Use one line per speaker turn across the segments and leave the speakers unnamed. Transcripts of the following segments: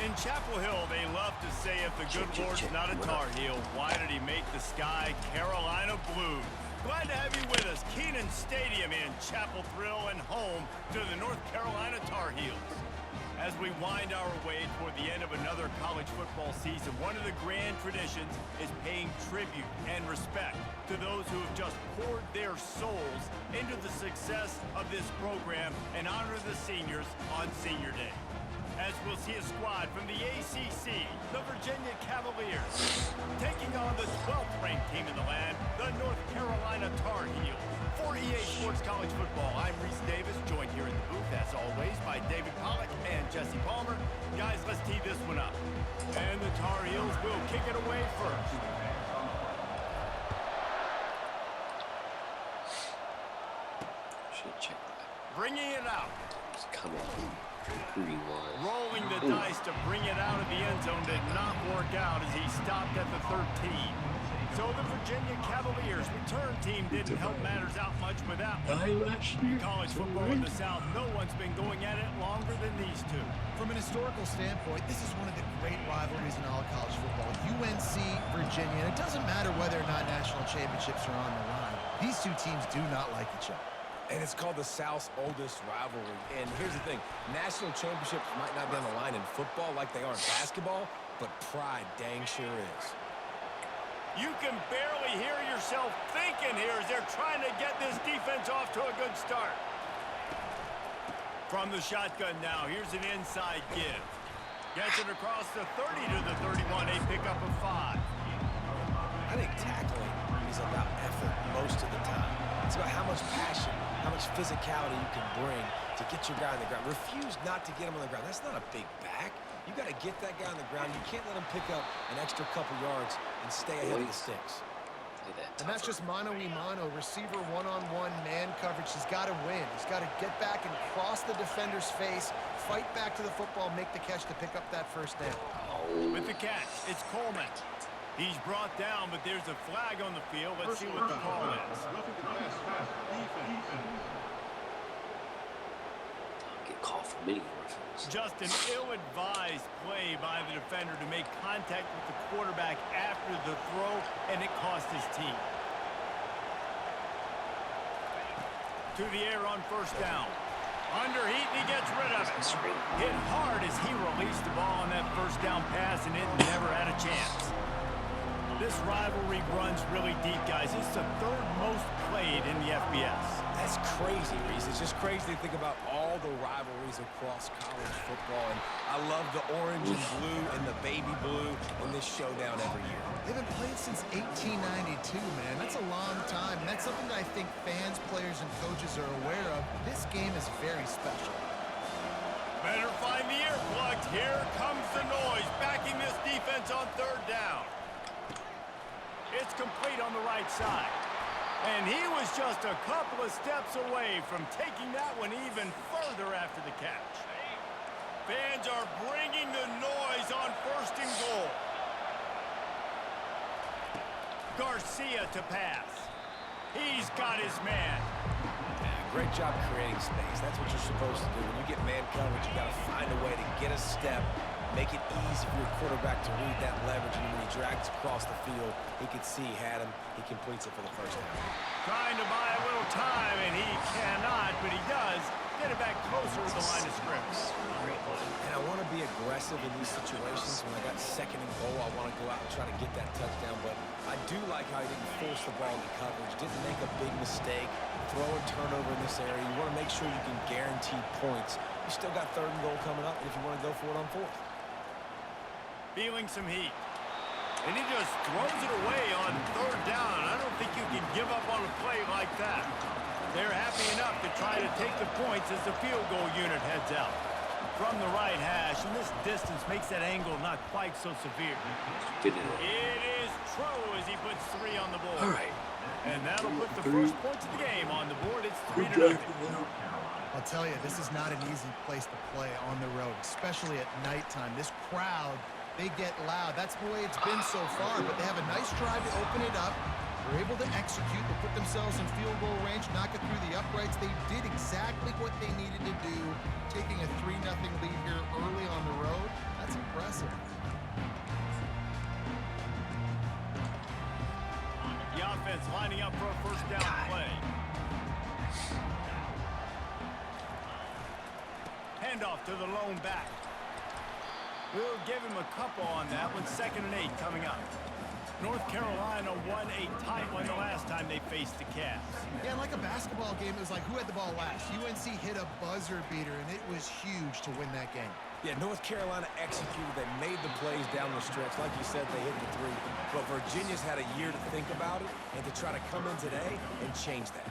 In Chapel Hill, they love to say if the good Lord's not a Tar Heel, why did he make the sky Carolina blue? Glad to have you with us. Kenan Stadium in Chapel Thrill and home to the North Carolina Tar Heels. As we wind our way toward the end of another college football season, one of the grand traditions is paying tribute and respect to those who have just poured their souls into the success of this program and honor the seniors on Senior Day. As we'll see a squad from the ACC, the Virginia Cavaliers, taking on the 12th ranked team in the land, the North Carolina Tar Heels. For EA Sports College Football, I'm Reese Davis, joined here in the booth, as always, by David Pollack and Jesse Palmer. Guys, let's tee this one up. And the Tar Heels will kick it away first.
Should check that.
Bringing it out.
It's coming.
Rolling the dice to bring it out of the end zone did not work out as he stopped at the 13. So the Virginia Cavaliers return team didn't help matters out much with that one. College football in the South, no one's been going at it longer than these two.
From an historical standpoint, this is one of the great rivalries in all college football. UNC, Virginia, and it doesn't matter whether or not national championships are on the line. These two teams do not like each other.
And it's called the South's oldest rivalry. And here's the thing, national championships might not be on the line in football like they are in basketball, but pride dang sure is.
You can barely hear yourself thinking here as they're trying to get this defense off to a good start. From the shotgun now, here's an inside give. Gets it across the 30 to the 31, a pickup of 5.
I think tackling is about effort most of the time. It's about how much passion, how much physicality you can bring to get your guy on the ground. Refuse not to get him on the ground. That's not a big back. You got to get that guy on the ground. You can't let him pick up an extra couple yards and stay ahead of the sticks.
And that's just mano-a-mano, receiver one-on-one man coverage. He's got to win. He's got to get back and cross the defender's face, fight back to the football, make the catch to pick up that first down.
With the catch, it's Coleman. He's brought down, but there's a flag on the field. Let's see what the call is.
Get called for many references.
Just an ill-advised play by the defender to make contact with the quarterback after the throw, and it cost his team. To the air on first down. Under heat, and he gets rid of it. Hit hard as he released the ball on that first down pass, and it never had a chance. This rivalry runs really deep, guys. It's the third most played in the FBS.
That's crazy, Reese. It's just crazy to think about all the rivalries across college football. And I love the orange and blue and the baby blue in this showdown every year.
They've been playing since 1892, man. That's a long time. And that's something that I think fans, players, and coaches are aware of. This game is very special.
Better find the earplugs. Here comes the noise, backing this defense on third down. It's complete on the right side. And he was just a couple of steps away from taking that one even further after the catch. Fans are bringing the noise on first and goal. Garcia to pass. He's got his man.
Great job creating space. That's what you're supposed to do. When you get man coverage, you got to find a way to get a step, make it easy for your quarterback to read that leverage, and when he drags across the field, he could see he had him. He completes it for the first down.
Trying to buy a little time, and he cannot, but he does get it back closer to the line of scrimmage.
And I want to be aggressive in these situations. When I got second and goal, I want to go out and try to get that touchdown, but I do like how he didn't force the ball into coverage, didn't make a big mistake, throw a turnover in this area. You want to make sure you can guarantee points. You still got third and goal coming up, and if you want to go for it on fourth.
Feeling some heat. And he just throws it away on third down. I don't think you can give up on a play like that. They're happy enough to try to take the points as the field goal unit heads out. From the right hash, and this distance makes that angle not quite so severe. It is true as he puts 3 on the board.
All right.
And that'll put the first points of the game on the board. It's 3-0.
I'll tell you, this is not an easy place to play on the road, especially at nighttime. This crowd, they get loud. That's the way it's been so far, but they have a nice drive to open it up. They're able to execute, to put themselves in field goal range, knock it through the uprights. They did exactly what they needed to do, taking a 3-0 lead here early on the road. That's impressive.
The offense lining up for a first down play. Handoff to the lone back. We'll give him a couple on that one. 2nd and 8 coming up. North Carolina won a tight one the last time they faced the Cavs.
Yeah, like a basketball game, it was like who had the ball last. UNC hit a buzzer beater, and it was huge to win that game.
Yeah, North Carolina executed. They made the plays down the stretch. Like you said, they hit the 3. But Virginia's had a year to think about it and to try to come in today and change that.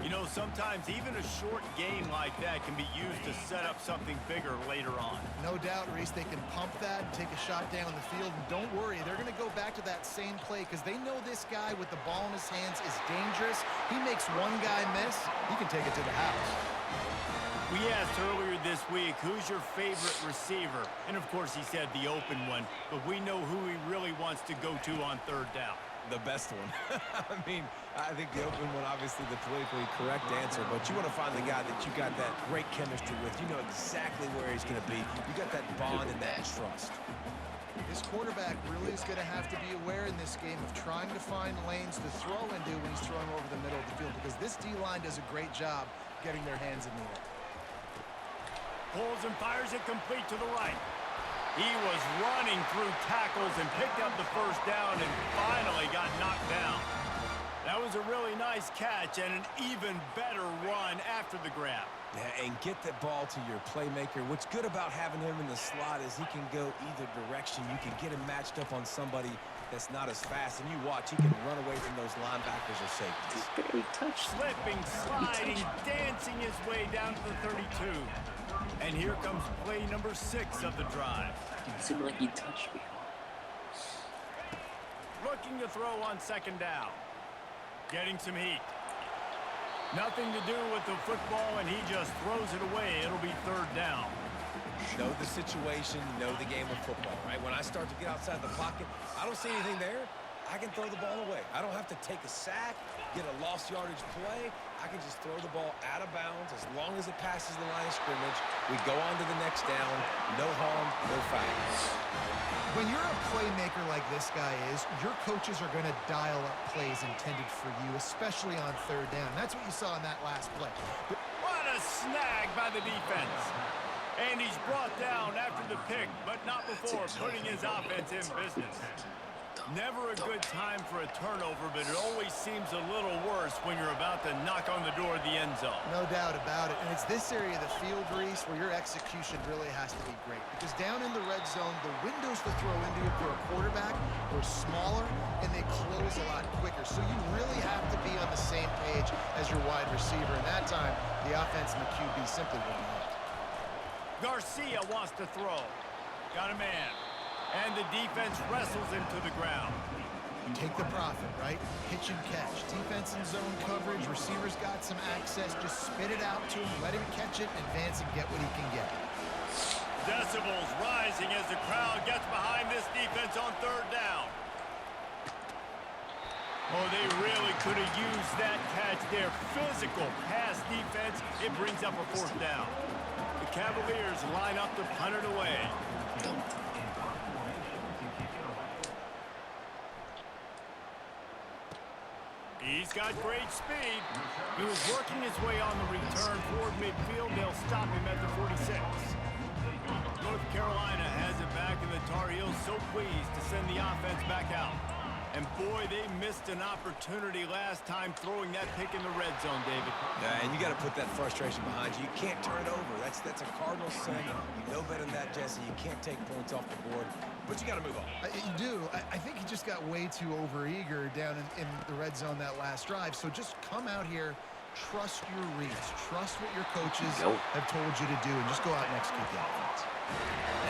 You know, sometimes even a short game like that can be used to set up something bigger later on.
No doubt, Reese, they can pump that and take a shot down the field. And don't worry, they're going to go back to that same play because they know this guy with the ball in his hands is dangerous. He makes one guy miss, he can take it to the house.
We asked earlier this week, who's your favorite receiver? And of course, he said the open one, but we know who he really wants to go to on 3rd down.
The best one. I mean, I think the open one, obviously the politically correct answer, but you want to find the guy that you got that great chemistry with. You know exactly where he's going to be. You got that bond and that trust.
This quarterback really is going to have to be aware in this game of trying to find lanes to throw into when he's throwing over the middle of the field because this D-line does a great job getting their hands in the air.
Pulls and fires it complete to the right. He was running through tackles and picked up the first down and finally got knocked down. That was a really nice catch and an even better run after the grab.
Yeah, and get the ball to your playmaker. What's good about having him in the slot is he can go either direction. You can get him matched up on somebody that's not as fast, and you watch, he can run away from those linebackers or safeties.
Barely touched.
Slipping, sliding, dancing his way down to the 32. And here comes play number 6 of the drive.
It seemed like he touched me.
Looking to throw on 2nd down. Getting some heat. Nothing to do with the football, and he just throws it away. It'll be 3rd down.
Know the situation, know the game of football, right? When I start to get outside the pocket, I don't see anything there. I can throw the ball away. I don't have to take a sack, get a lost yardage play. I can just throw the ball out of bounds as long as it passes the line of scrimmage. We go on to the next down. No harm, no foul.
When you're a playmaker like this guy is, your coaches are going to dial up plays intended for you, especially on 3rd down. That's what you saw in that last play.
What a snag by the defense. And he's brought down after the pick, but not before putting his offense in business. Never a good time for a turnover, but it always seems a little worse when you're about to knock on the door of the end zone.
No doubt about it. And it's this area of the field, Reese, where your execution really has to be great. Because down in the red zone, the windows to throw into for a quarterback are smaller, and they close a lot quicker. So you really have to be on the same page as your wide receiver. And that time, the offense and the QB simply wouldn't help.
Garcia wants to throw. Got a man. And the defense wrestles him to the ground.
Take the profit, right? Pitch and catch. Defense and zone coverage. Receivers got some access. Just spit it out to him. Let him catch it, advance, and get what he can get.
Decibels rising as the crowd gets behind this defense on 3rd down. Oh, they really could have used that catch there. Physical pass defense. It brings up a 4th down. The Cavaliers line up to punt it away. He's got great speed. He was working his way on the return toward midfield. They'll stop him at the 46. North Carolina has it back, and the Tar Heels so pleased to send the offense back out. And boy, they missed an opportunity last time throwing that pick in the red zone, David.
Yeah, and you got to put that frustration behind you. You can't turn it over. That's a Cardinal sin. You know better than that, Jesse. You can't take points off the board, but you got to move on.
You do. I think he just got way too overeager down in the red zone that last drive. So just come out here, trust your reads, trust what your coaches have told you to do, and just go out and execute the offense.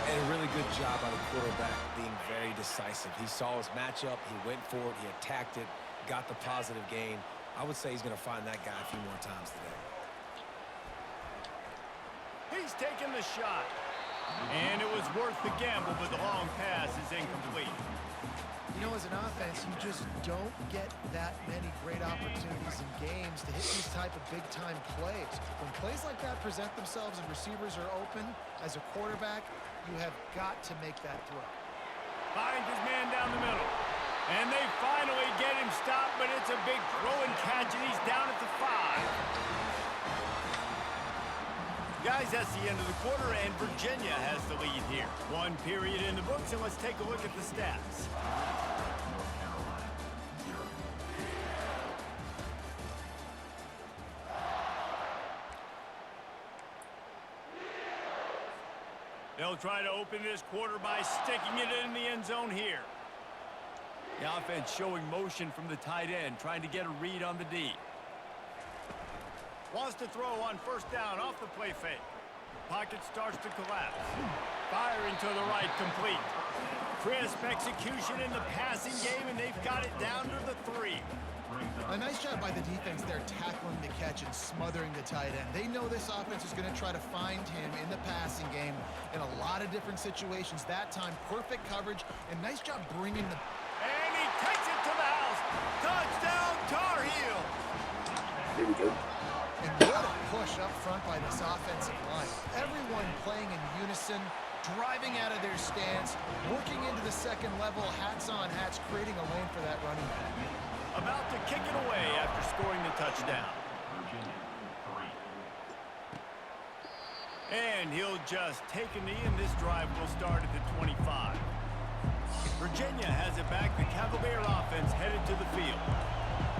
And a really good job by the quarterback being very decisive. He saw his matchup, he went for it, he attacked it, got the positive gain. I would say he's going to find that guy a few more times today.
He's taking the shot. And it was worth the gamble, but the long pass is incomplete.
You know, as an offense, you just don't get that many great opportunities in games to hit these type of big-time plays. When plays like that present themselves and receivers are open, as a quarterback, you have got to make that throw.
Finds his man down the middle. And they finally get him stopped, but it's a big throw and catch, and he's down at the 5. Guys, that's the end of the quarter, and Virginia has the lead here. One period in the books, and let's take a look at the stats. They'll try to open this quarter by sticking it in the end zone here. The offense showing motion from the tight end, trying to get a read on the D. Wants to throw on first down off the play fake. Pocket starts to collapse. Firing to the right, complete. Crisp execution in the passing game, and they've got it down to the 3.
A nice job by the defense there, tackling the catch and smothering the tight end. They know this offense is going to try to find him in the passing game in a lot of different situations. That time, perfect coverage, and nice job bringing the...
And he takes it to the house. Touchdown, Tar Heels.
There we go.
And what a push up front by this offensive line. Everyone playing in unison, driving out of their stance, working into the second level, hats on hats, creating a lane for that running back.
About to kick it away after scoring the touchdown. And he'll just take a knee, and this drive will start at the 25. Virginia has it back. The Cavalier offense headed to the field.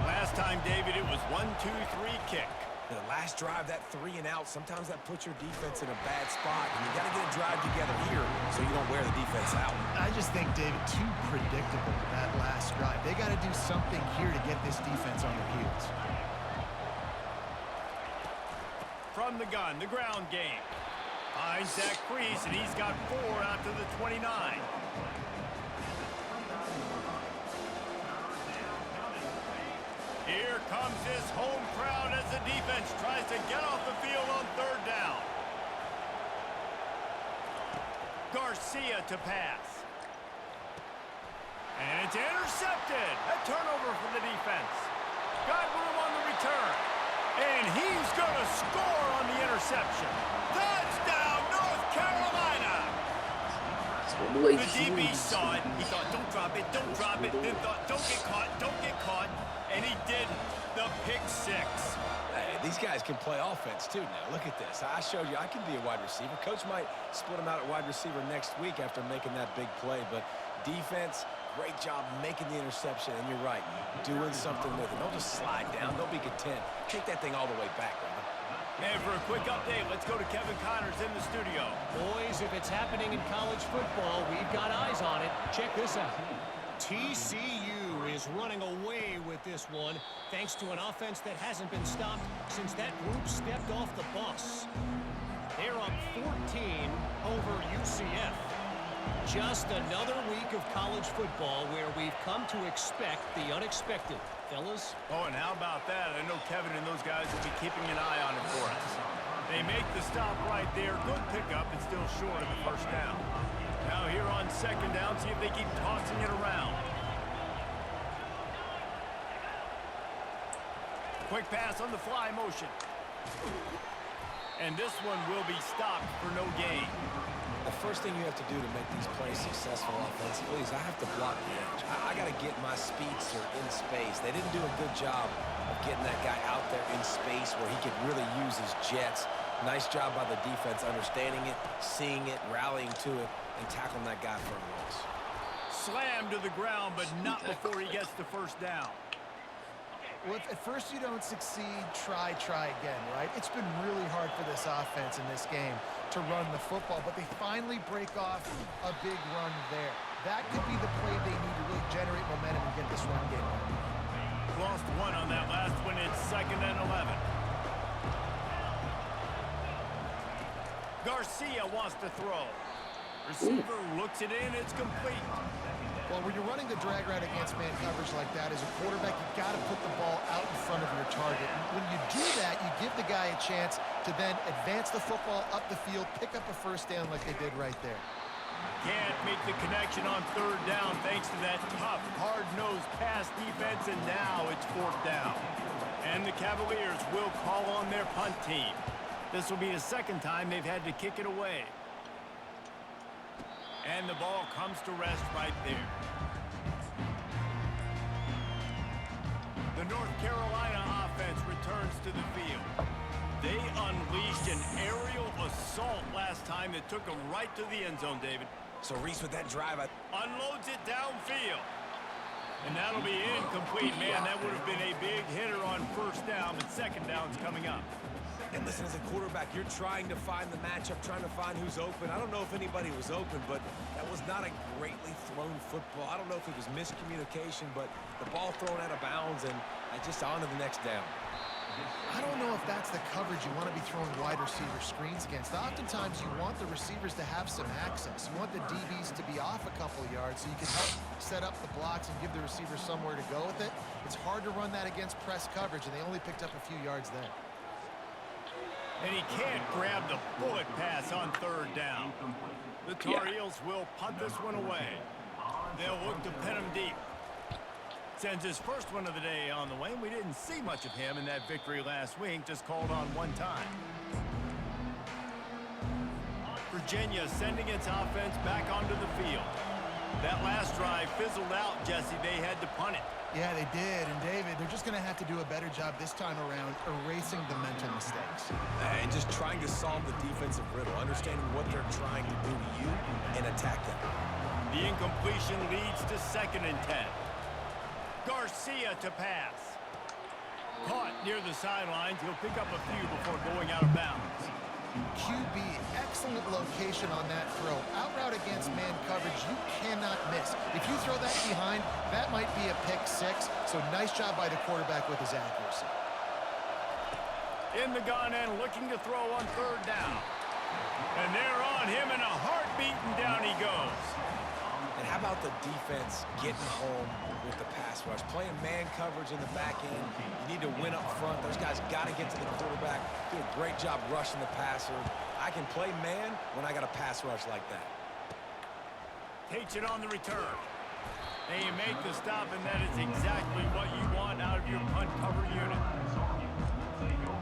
Last time, David, it was 1-2-3 kick.
The last drive, that 3 and out, sometimes that puts your defense in a bad spot. And you got to get a drive together here so you don't wear the defense out.
I just think, David, too predictable that last drive. They got to do something here to get this defense on their heels.
From the gun, the ground game. Finds Zach Priest, and he's got 4 out to the 29. Here comes this home crowd as the defense tries to get off the field on third down. Garcia to pass. And it's intercepted. A turnover for the defense. Got room on the return. And he's going to score on the interception. Touchdown, North Carolina. The DB saw it. He thought, don't drop it, don't drop it. Then thought, don't get caught, don't get caught. And he did the pick 6.
Hey, these guys can play offense, too, now. Look at this. I showed you I can be a wide receiver. Coach might split him out at wide receiver next week after making that big play. But defense, great job making the interception. And you're right, doing something with it. Don't just slide down. Don't be content. Take that thing all the way back, brother.
And for a quick update, let's go to Kevin Connors in the studio.
Boys, if it's happening in college football, we've got eyes on it. Check this out. TCU is running away with this one, thanks to an offense that hasn't been stopped since that group stepped off the bus. They're up 14 over UCF. Just another week of college football where we've come to expect the unexpected. Fellas?
Oh, and how about that? I know Kevin and those guys will be keeping an eye on it for us. They make the stop right there. Good pickup. It's still short of the first down. Now here on second down, see if they keep tossing it around. Quick pass on the fly motion. And this one will be stopped for no gain.
The first thing you have to do to make these plays successful offensively is I have to block the edge. I got to get my speedster in space. They didn't do a good job of getting that guy out there in space where he could really use his jets. Nice job by the defense understanding it, seeing it, rallying to it, and tackling that guy for a loss.
Slammed to the ground, but not before he gets the first down.
Well, if at first you don't succeed, try again, right? It's been really hard for this offense in this game to run the football, but they finally break off a big run there. That could be the play they need to really generate momentum and get this run game going.
Lost one on that last one. It's 2nd and 11. Garcia wants to throw. Receiver looks it in. It's complete.
Well, when you're running the drag route against man coverage like that, as a quarterback, you've got to put the ball out in front of your target. And when you do that, you give the guy a chance to then advance the football up the field, pick up a first down like they did right there.
Can't make the connection on third down thanks to that tough, hard-nosed pass defense, and now it's fourth down. And the Cavaliers will call on their punt team. This will be the second time they've had to kick it away. And the ball comes to rest right there. The North Carolina offense returns to the field. They unleashed an aerial assault last time that took them right to the end zone, David.
So Reese, with that drive,
Unloads it downfield. And that'll be incomplete. Man, that would have been a big hitter on first down, but second down's coming up.
and listen, as a quarterback, you're trying to find the matchup, trying to find who's open. I don't know if anybody was open, but that was not a greatly thrown football. I don't know if it was miscommunication, but the ball thrown out of bounds, and just on to the next down.
I don't know if that's the coverage you want to be throwing wide receiver screens against. Oftentimes, you want the receivers to have some access. You want the DBs to be off a couple of yards so you can help set up the blocks and give the receivers somewhere to go with it. It's hard to run that against press coverage, and they only picked up a few yards there.
And he can't grab the bullet pass on third down. The Tar Heels will punt this one away. They'll look to pin him deep. Sends his first one of the day on the way. We didn't see much of him in that victory last week, just called on one time. Virginia sending its offense back onto the field. That last drive fizzled out, Jesse. They had to punt it.
Yeah, they did. And, David, they're just going to have to do a better job this time around erasing the mental mistakes.
And just trying to solve the defensive riddle, understanding what they're trying to do to you and attack them.
The incompletion leads to 2nd and 10. Garcia to pass. Caught near the sidelines. He'll pick up a few before going out of bounds.
QB, excellent location on that throw. Out route against man coverage, you cannot miss. If you throw that behind, that might be a pick six. So nice job by the quarterback with his accuracy.
In the gun and looking to throw on third down. And they're on him in a heartbeat, and down he goes.
And how about the defense getting home with the pass rush? Playing man coverage in the back end. You need to win up front. Those guys got to get to the quarterback. Do a great job rushing the passer. I can play man when I got a pass rush like that.
Takes it on the return. And you make the stop, and that is exactly what you want out of your punt cover unit.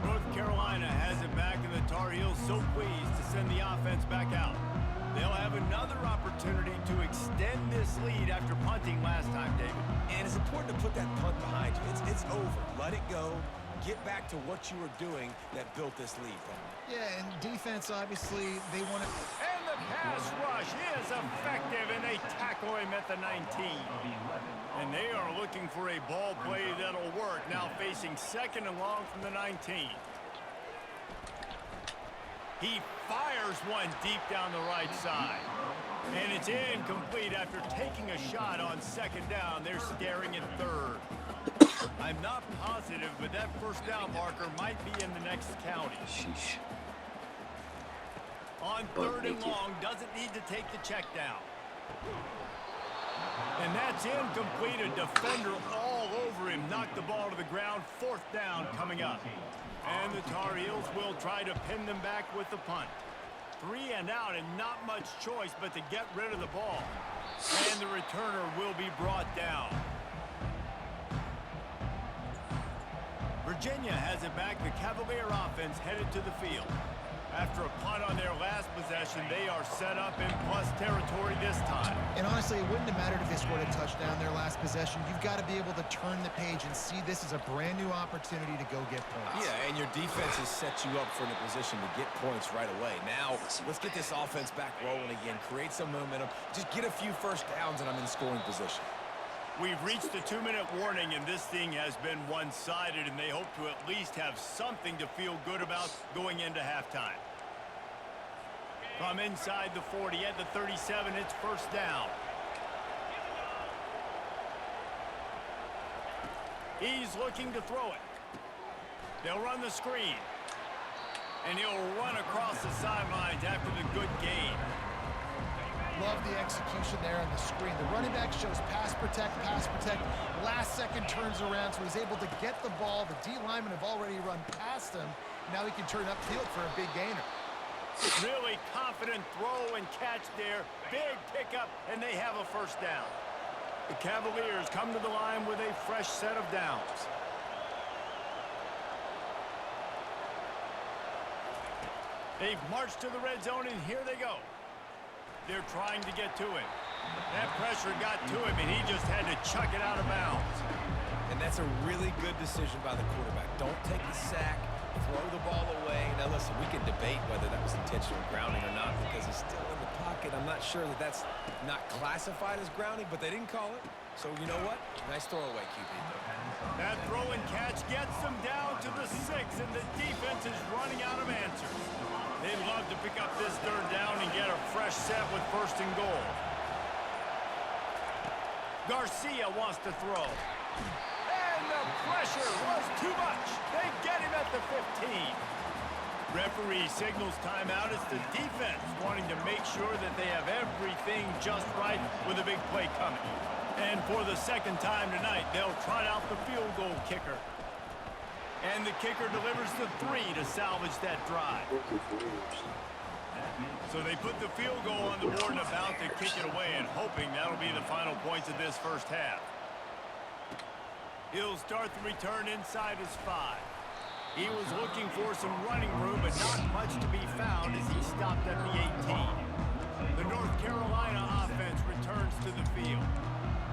North Carolina has it back, and the Tar Heels so pleased to send the offense back out. They'll have another opportunity to extend this lead after punting last time, David.
And it's important to put that punt behind you. It's over. Let it go. Get back to what you were doing that built this lead, Paul.
Yeah, and defense, obviously, they want to...
And the pass rush is effective, and they tackle him at the 19. And they are looking for a ball play that'll work, now facing 2nd and long from the 19. He fires one deep down the right side. And it's incomplete after taking a shot on 2nd down. They're staring at 3rd. I'm not positive, but that first down marker might be in the next county.
Sheesh.
On 3rd and long, doesn't need to take the check down. And that's incomplete. A defender all over him. Knocked the ball to the ground. 4th down coming up. And the Tar Heels will try to pin them back with the punt. 3 and out, and not much choice but to get rid of the ball. And the returner will be brought down. Virginia has it back. The Cavalier offense headed to the field. After a punt on their last possession, they are set up in plus territory this time.
And honestly, it wouldn't have mattered if they scored a touchdown their last possession. You've got to be able to turn the page and see this as a brand new opportunity to go get points.
Yeah, and your defense has set you up for a position to get points right away. Now, let's get this offense back rolling again, create some momentum, just get a few first downs, and I'm in scoring position.
We've reached the 2-minute warning, and this thing has been one-sided, and they hope to at least have something to feel good about going into halftime. From inside the 40 at the 37, it's first down. He's looking to throw it. They'll run the screen. And he'll run across the sidelines after the good gain.
Love the execution there on the screen. The running back shows pass protect. Last second turns around, so he's able to get the ball. The D linemen have already run past him. Now he can turn upfield for a big gainer.
Really confident throw and catch there. Big pickup, and they have a first down. The Cavaliers come to the line with a fresh set of downs. They've marched to the red zone, and here they go. They're trying to get to him. That pressure got to him, and he just had to chuck it out of bounds.
And that's a really good decision by the quarterback. Don't take the sack, throw the ball away. Now, listen, we can debate whether that was intentional grounding or not because he's still in the pocket. I'm not sure that that's not classified as grounding, but they didn't call it. So, you know what? Nice throwaway, QB.
That throw and catch gets them down to the 6, and the defense is running out of answers. They'd love to pick up this third down and get a fresh set with first and goal. Garcia wants to throw. And the pressure was too much. They get him at the 15. Referee signals timeout. It's the defense wanting to make sure that they have everything just right with a big play coming. And for the second time tonight, they'll trot out the field goal kicker. And the kicker delivers the 3 to salvage that drive. So they put the field goal on the board and about to kick it away and hoping that'll be the final points of this first half. He'll start the return inside his 5. He was looking for some running room, but not much to be found as he stopped at the 18. The North Carolina offense returns to the field.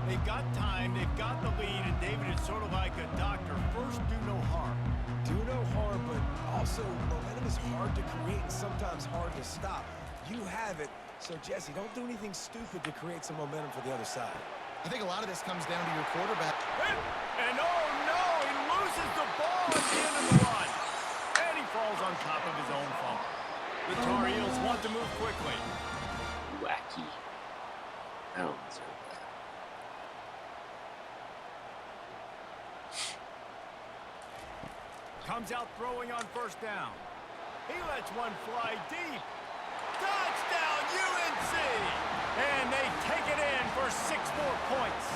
They've got time, they've got the lead, and David is sort of like a doctor. First, do no harm.
Do no harm, but also momentum is hard to create and sometimes hard to stop. You have it, so Jesse, don't do anything stupid to create some momentum for the other side.
I think a lot of this comes down to your quarterback.
And oh no, he loses the ball at the end of the run. And he falls on top of his own fumble. The Tar Heels want to move quickly.
Wacky. I don't deserve that.
Comes out throwing on first down. He lets one fly deep. Touchdown, UNC! And they take it in for 6 more points.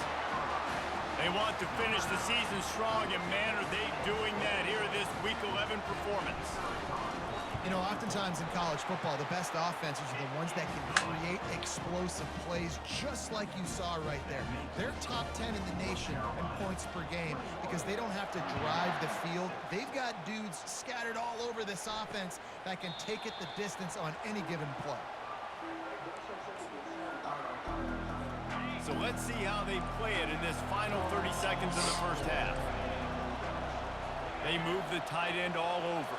They want to finish the season strong, and man, are they doing that here in this Week 11 performance.
You know, oftentimes in college football, the best offenses are the ones that can create explosive plays, just like you saw right there. They're top 10 in the nation in points per game because they don't have to drive the field. They've got dudes scattered all over this offense that can take it the distance on any given play.
So let's see how they play it in this final 30 seconds of the first half. They move the tight end all over.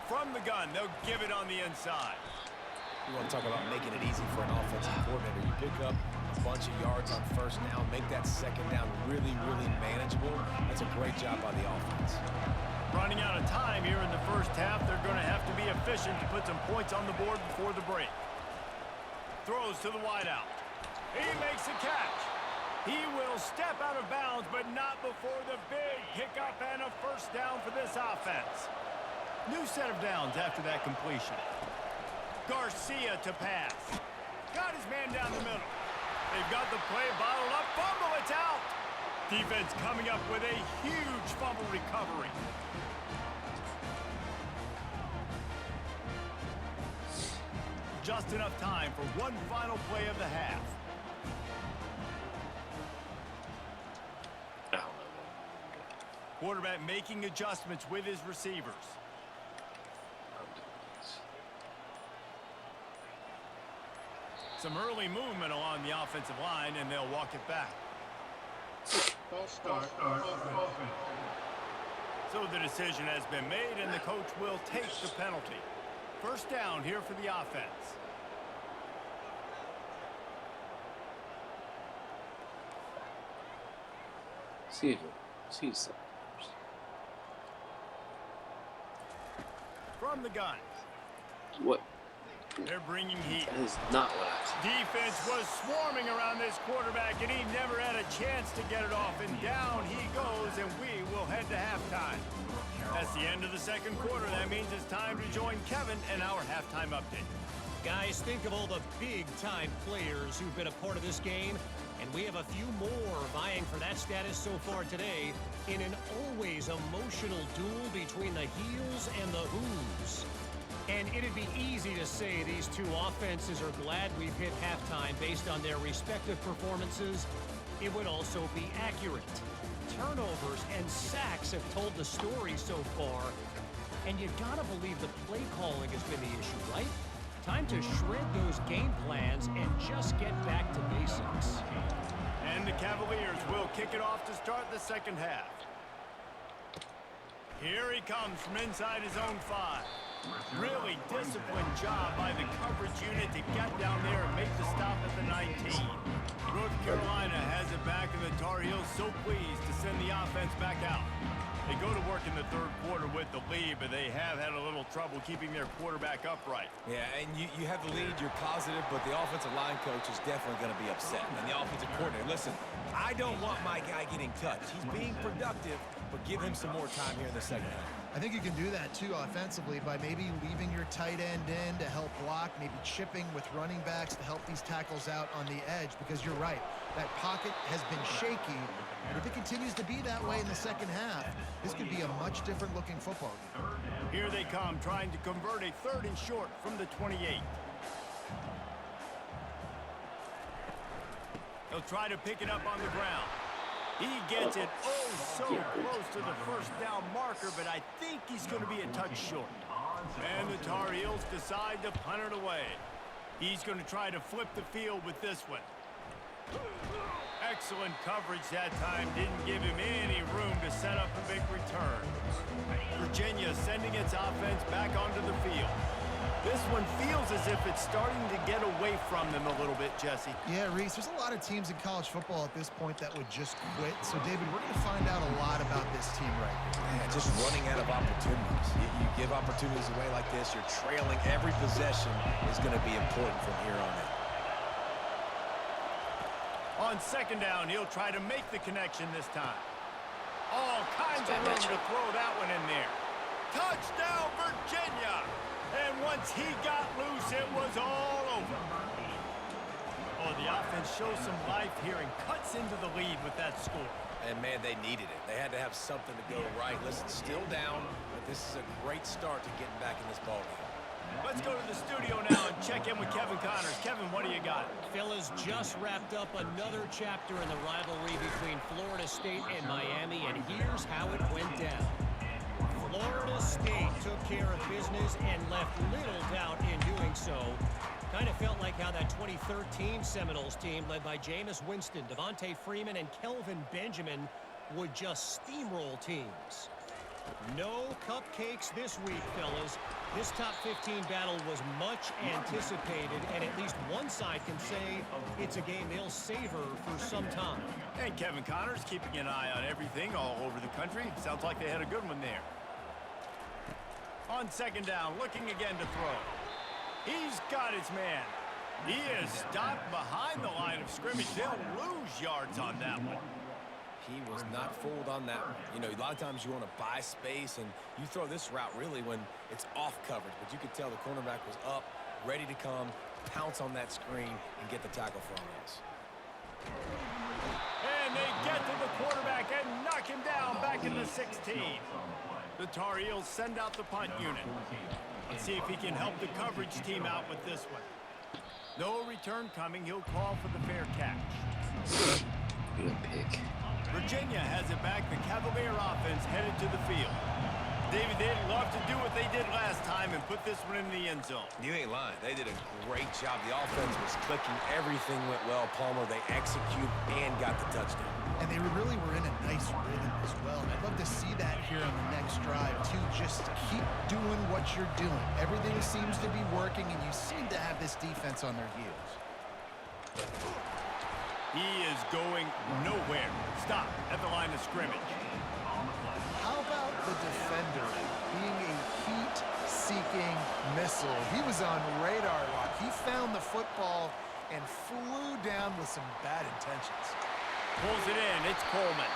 From the gun, they'll give it on the inside.
You want to talk about making it easy for an offensive coordinator. You pick up a bunch of yards on first down, make that second down really, really manageable. That's a great job by the offense.
Running out of time here in the first half, they're going to have to be efficient to put some points on the board before the break. Throws to the wideout. He makes a catch. He will step out of bounds, but not before the big pickup and a first down for this offense. New set of downs after that completion. Garcia to pass. Got his man down the middle. They've got the play bottled up. Fumble, it's out. Defense coming up with a huge fumble recovery. Just enough time for one final play of the half. Quarterback making adjustments with his receivers. Some early movement along the offensive line, and they'll walk it back. So the decision has been made, and the coach will take the penalty. First down here for the offense.
See something.
From the gun.
What?
They're bringing heat.
That is not what I said.
Defense was swarming around this quarterback, and he never had a chance to get it off. And down he goes, and we will head to halftime. That's the end of the second quarter. That means it's time to join Kevin and our halftime update.
Guys, think of all the big-time players who've been a part of this game. And we have a few more vying for that status so far today in an always emotional duel between the heels and the who's. And it'd be easy to say these two offenses are glad we've hit halftime based on their respective performances. It would also be accurate. Turnovers and sacks have told the story so far. And you gotta believe the play calling has been the issue, right? Time to shred those game plans and just get back to basics.
And the Cavaliers will kick it off to start the second half. Here he comes from inside his own 5. Really disciplined job by the coverage unit to get down there and make the stop at the 19. North Carolina has it back, and the Tar Heels so pleased to send the offense back out. They go to work in the third quarter with the lead, but they have had a little trouble keeping their quarterback upright.
Yeah, and you have the lead, you're positive, but the offensive line coach is definitely going to be upset. And the offensive coordinator, listen, I don't want my guy getting touched. He's being productive, but give him some more time here in the second half.
I think you can do that, too, offensively, by maybe leaving your tight end in to help block, maybe chipping with running backs to help these tackles out on the edge, because you're right. That pocket has been shaky, and if it continues to be that way in the second half, this could be a much different-looking football game.
Here they come, trying to convert a 3rd and short from the 28. He'll try to pick it up on the ground. He gets it so close to the first down marker, but I think he's going to be a touch short. And the Tar Heels decide to punt it away. He's going to try to flip the field with this one. Excellent coverage that time. Didn't give him any room to set up a big return. Virginia sending its offense back onto the field. This one feels as if it's starting to get away from them a little bit, Jesse.
Yeah, Reese, there's a lot of teams in college football at this point that would just quit. So, David, we're going to find out a lot about this team right here.
Yeah, just running out of opportunities. You give opportunities away like this, you're trailing. Every possession is going to be important from here on out.
On second down, he'll try to make the connection this time. All kinds of room to throw that one in there. Touchdown, Virginia! And once he got loose, it was all over. Oh, the offense shows some life here and cuts into the lead with that score.
And, man, they needed it. They had to have something to go right. Listen, still down, but this is a great start to getting back in this ballgame.
Let's go to the studio now and check in with Kevin Connors. Kevin, what do you got?
Fellas, just wrapped up another chapter in the rivalry between Florida State and Miami, and here's how it went down. Florida State took care of business and left little doubt in doing so. Kind of felt like how that 2013 Seminoles team, led by Jameis Winston, Devontae Freeman, and Kelvin Benjamin, would just steamroll teams. No cupcakes this week, fellas. This top 15 battle was much anticipated, and at least one side can say it's a game they'll savor for some time.
And Kevin Connors keeping an eye on everything all over the country. Sounds like they had a good one there. On second down, looking again to throw. He's got his man. He is stopped behind the line of scrimmage. They'll lose yards on that one.
He was not fooled on that one. You know, a lot of times you want to buy space, and you throw this route really when it's off coverage. But you could tell the cornerback was up, ready to come, pounce on that screen, and get the tackle for him.
And they get to the quarterback and knock him down back in the 16. The Tar Heels send out the punt unit. Let's see if he can help the coverage team out with this one. No return coming. He'll call for the fair catch.
Good pick.
Virginia has it back. The Cavalier offense headed to the field. David, they'd love to do what they did last time and put this one in the end zone.
You ain't lying. They did a great job. The offense was clicking. Everything went well. Palmer, they executed and got the touchdown.
And they really were in a nice rhythm as well. And I'd love to see that here on the next drive, too. Just keep doing what you're doing. Everything seems to be working, and you seem to have this defense on their heels.
He is going nowhere. Stop at the line of scrimmage.
How about the defender being a heat-seeking missile? He was on radar lock. He found the football and flew down with some bad intentions.
Pulls it in. It's Coleman.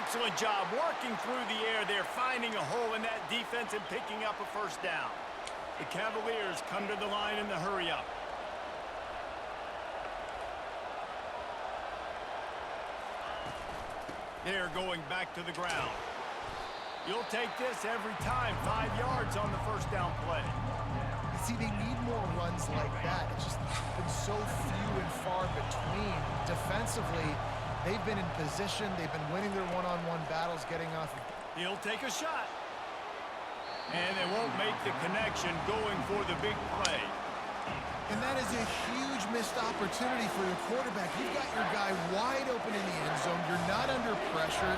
Excellent job working through the air there, finding a hole in that defense and picking up a first down. The Cavaliers come to the line in the hurry-up. They're going back to the ground. You'll take this every time. 5 yards on the first down play.
See, they need more runs like that. It's just been so few and far between. Defensively, they've been in position. They've been winning their one-on-one battles, getting off.
He'll take a shot. And they won't make the connection going for the big play.
And that is a huge missed opportunity for your quarterback. You've got your guy wide open in the end zone. You're not under pressure.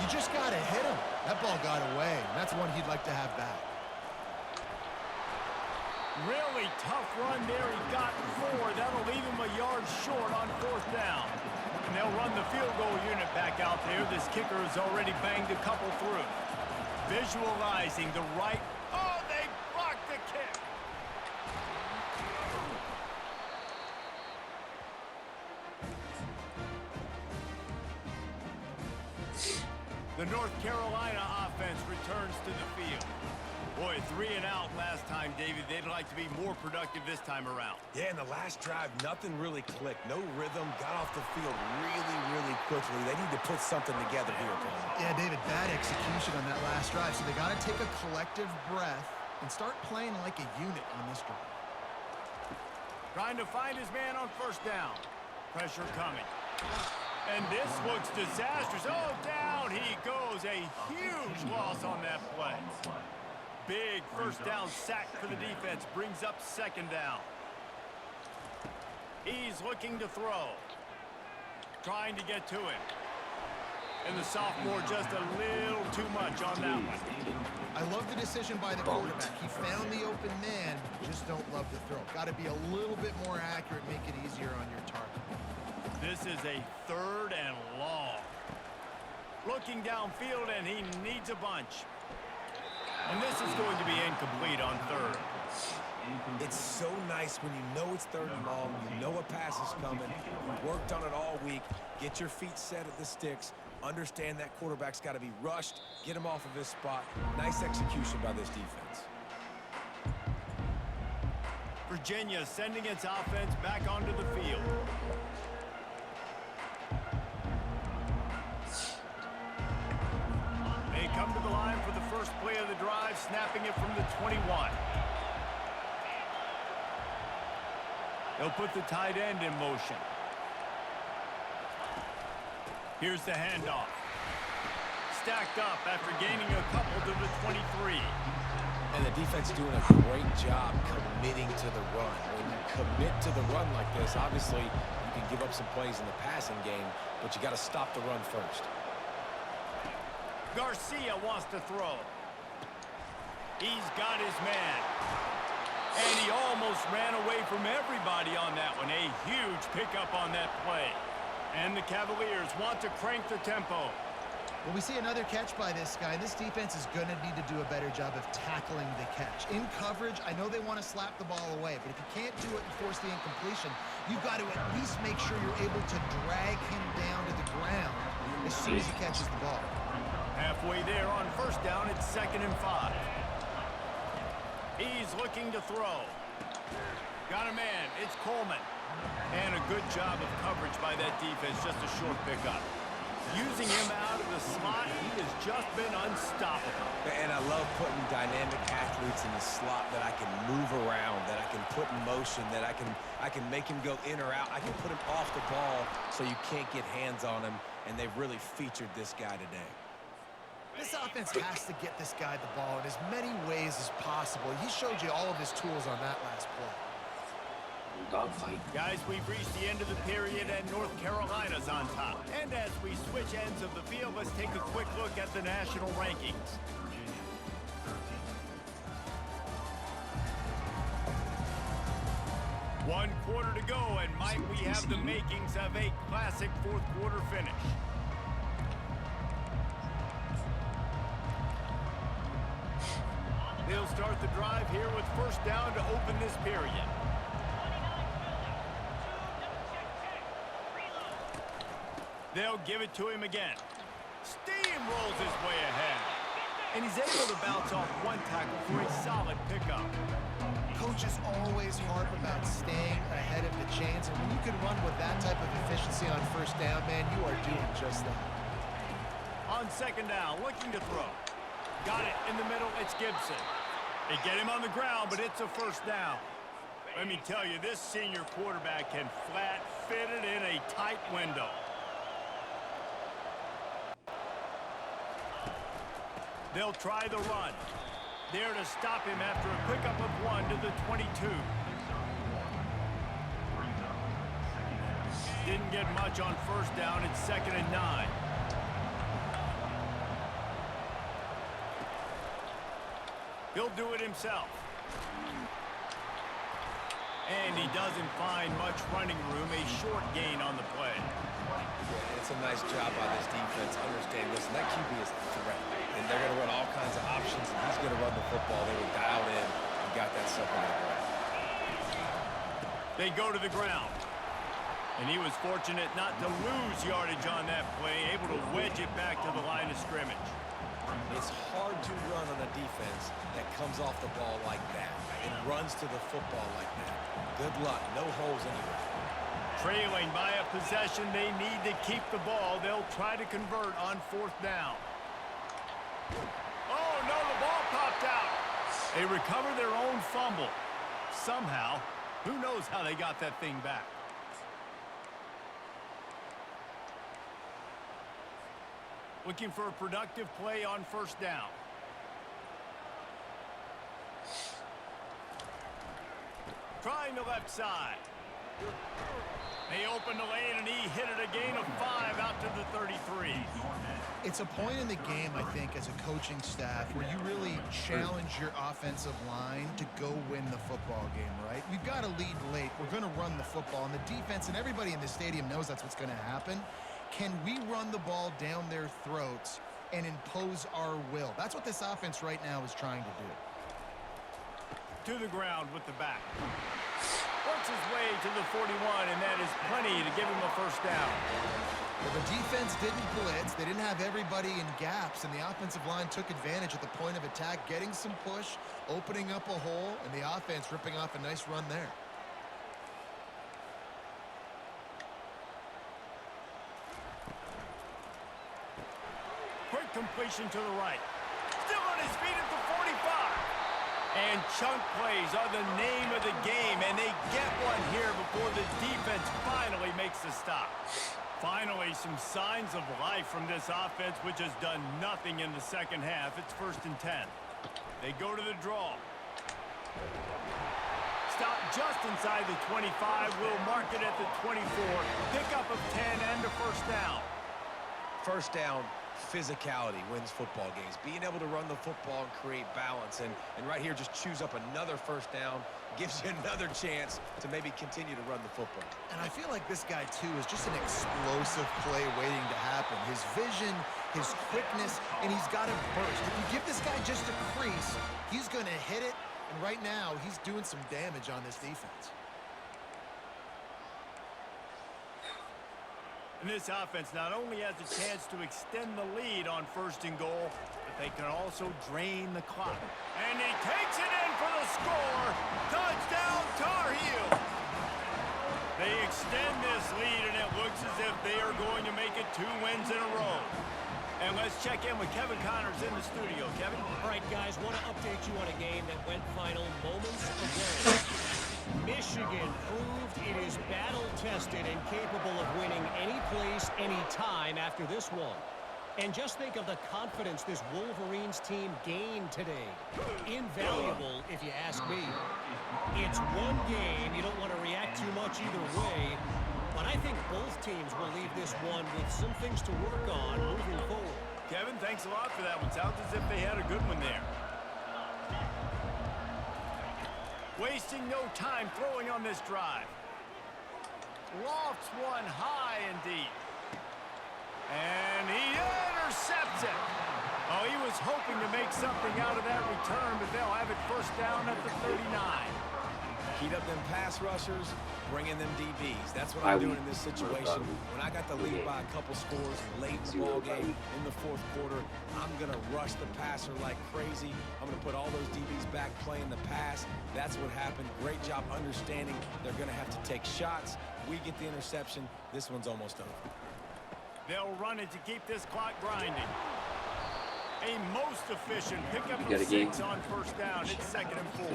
You just got to hit him. That ball got away, and that's one he'd like to have back.
Really tough run there. He got 4. That'll leave him a yard short on 4th down. And they'll run the field goal unit back out there. This kicker has already banged a couple through. Visualizing the right. Oh, they blocked the kick. The North Carolina offense returns to the field. Boy, 3 and out last time, David. They'd like to be more productive this time around.
Yeah, in the last drive, nothing really clicked. No rhythm, got off the field really quickly. They need to put something together here, Paul.
Yeah, David, bad execution on that last drive. So they got to take a collective breath and start playing like a unit on this drive.
Trying to find his man on 1st down. Pressure coming. And this looks disastrous. Oh, down he goes. A huge loss on that play. Big 1st down sack for the defense. Brings up 2nd down. He's looking to throw. Trying to get to him. And the sophomore just a little too much on that one.
I love the decision by the quarterback. He found the open man. Just don't love the throw. Got to be a little bit more accurate, make it easier on your target.
This is a 3rd and long. Looking downfield, and he needs a bunch. And this is going to be incomplete on 3rd.
It's so nice when you know it's 3rd and long, you know a pass is coming, you worked on it all week, get your feet set at the sticks, understand that quarterback's got to be rushed, get him off of his spot. Nice execution by this defense.
Virginia sending its offense back onto the field. They come to the line for the first play of the drive, snapping it from the 21. They'll put the tight end in motion. Here's the handoff. Stacked up after gaining a couple to the 23.
And the defense doing a great job committing to the run. When you commit to the run like this, obviously you can give up some plays in the passing game, but you got to stop the run first.
Garcia wants to throw. He's got his man. And he almost ran away from everybody on that one. A huge pickup on that play. And the Cavaliers want to crank the tempo.
Well, we see another catch by this guy. This defense is going to need to do a better job of tackling the catch. In coverage, I know they want to slap the ball away, but if you can't do it and force the incompletion, you've got to at least make sure you're able to drag him down to the ground as soon as he catches the ball.
Halfway there on 1st down, it's 2nd and 5. He's looking to throw. Got a man. It's Coleman. And a good job of coverage by that defense. Just a short pickup. Using him out of the slot, he has just been unstoppable.
And I love putting dynamic athletes in the slot that I can move around, that I can put in motion, that I can make him go in or out. I can put him off the ball so you can't get hands on him, and they've really featured this guy today.
This offense has to get this guy the ball in as many ways as possible. He showed you all of his tools on that last play.
Dogfight.
Guys, we've reached the end of the period, and North Carolina's on top. And as we switch ends of the field, let's take a quick look at the national rankings. One quarter to go, and might we have the makings of a classic 4th quarter finish. They'll start the drive here with 1st down to open this period. They'll give it to him again. Steamrolls his way ahead. And he's able to bounce off one tackle for a solid pickup.
Coaches always harp about staying ahead of the chains, and when you can run with that type of efficiency on 1st down, man, you are doing just that.
on second down, looking to throw. Got it in the middle. It's Gibson. They get him on the ground, but it's a first down. Let me tell you, this senior quarterback can flat fit it in a tight window. They'll try the run. There to stop him after a pickup of 1 to the 22. Didn't get much on first down. It's 2nd and 9. He'll do it himself. And he doesn't find much running room. A short gain on the play.
Yeah, it's a nice job by this defense. Understand, listen, that QB is a threat. And they're going to run all kinds of options, and he's going to run the football. They were dialed in and got that sucker to the ground.
They go to the ground. And he was fortunate not to lose yardage on that play, able to wedge it back to the line of scrimmage.
It's hard to run on a defense that comes off the ball like that and runs to the football like that. Good luck. No holes anywhere.
Trailing by a possession, they need to keep the ball. They'll try to convert on 4th down. Oh, no, the ball popped out. They recover their own fumble. Somehow, who knows how they got that thing back. Looking for a productive play on 1st down. Trying the left side. They open the lane, and he hit it a gain of 5 out to the 33.
It's a point in the game, I think, as a coaching staff where you really challenge your offensive line to go win the football game, right? We've got to lead late. We're going to run the football, and the defense and everybody in the stadium knows that's what's going to happen. Can we run the ball down their throats and impose our will? That's what this offense right now is trying to do.
To the ground with the back. Works his way to the 41, and that is plenty to give him a first down.
Well, the defense didn't blitz. They didn't have everybody in gaps, and the offensive line took advantage at the point of attack, getting some push, opening up a hole, and the offense ripping off a nice run there.
Quick completion to the right. Still on his feet at the 45. And chunk plays are the name of the game, and they get one here before the defense finally makes the stop. Finally, some signs of life from this offense, which has done nothing in the second half. It's 1st and 10. They go to the draw. Stop just inside the 25. We'll mark it at the 24. Pickup of 10 and a first down.
First down, physicality wins football games. Being able to run the football and create balance. And right here, just choose up another first down. Gives you another chance to maybe continue to run the football.
And I feel like this guy, too, is just an explosive play waiting to happen. His vision, his quickness, and he's got a burst. If you give this guy just a crease, he's going to hit it. And right now, he's doing some damage on this defense.
And this offense not only has a chance to extend the lead on 1st and goal, but they can also drain the clock. And he takes it in for the score. Touchdown, Tar Heels. They extend this lead, and it looks as if they are going to make it 2 wins in a row. And let's check in with Kevin Connors in the studio. Kevin?
All right, guys, want to update you on a game that went final moments ago. Michigan proved it is battle-tested and capable of winning any place, any time after this one. And just think of the confidence this Wolverines team gained today. Invaluable, if you ask me. It's one game. You don't want to react too much either way. But I think both teams will leave this one with some things to work on moving forward.
Kevin, thanks a lot for that one. Sounds as if they had a good one there. Wasting no time throwing on this drive. Lofts one high and deep. And he intercepts it. Oh, he was hoping to make something out of that return, but they'll have it first down at the 39.
Heat up them pass rushers, bring in them DBs. That's what I'm doing in this situation. When I got the lead by a couple scores late in the ball game, in the 4th quarter, I'm going to rush the passer like crazy. I'm going to put all those DBs back playing the pass. That's what happened. Great job understanding they're going to have to take shots. We get the interception. This one's almost over.
They'll run it to keep this clock grinding. A most efficient pickup
You got
of
a game?
6 on first down. It's 2nd and 4.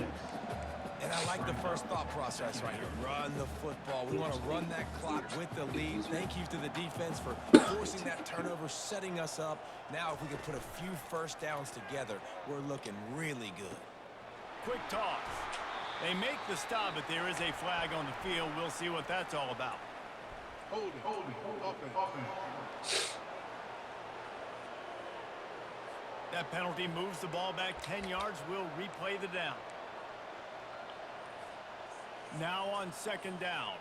And I like the first thought process right here. Run the football. We want to run that clock with the lead. Thank you to the defense for forcing that turnover, setting us up. Now, if we can put a few first downs together, we're looking really good.
Quick toss. They make the stop, but there is a flag on the field. We'll see what that's all about.
Hold it.
That penalty moves the ball back 10 yards. We'll replay the down. Now on 2nd down.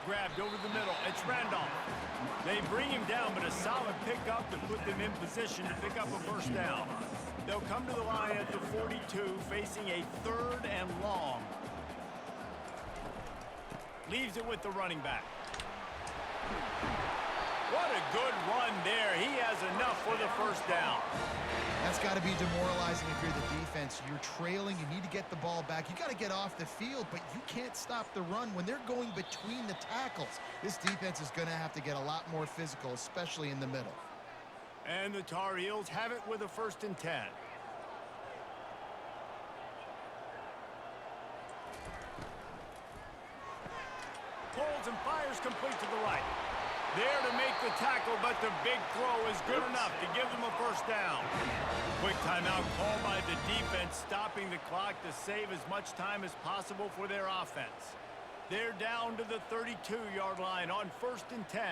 Grabbed over the middle. It's Randolph. They bring him down, but a solid pickup to put them in position to pick up a first down. They'll come to the line at the 42, facing a 3rd and long. Leaves it with the running back. What a good run there. He has enough for the first down.
That's got to be demoralizing if you're the defense. You're trailing. You need to get the ball back. You got to get off the field, but you can't stop the run when they're going between the tackles. This defense is going to have to get a lot more physical, especially in the middle.
And the Tar Heels have it with a 1st and 10. Pulls and fires complete to the right. There to make the tackle, but the big throw is good enough to give them a first down. Quick timeout called by the defense, stopping the clock to save as much time as possible for their offense. They're down to the 32-yard line on 1st and 10.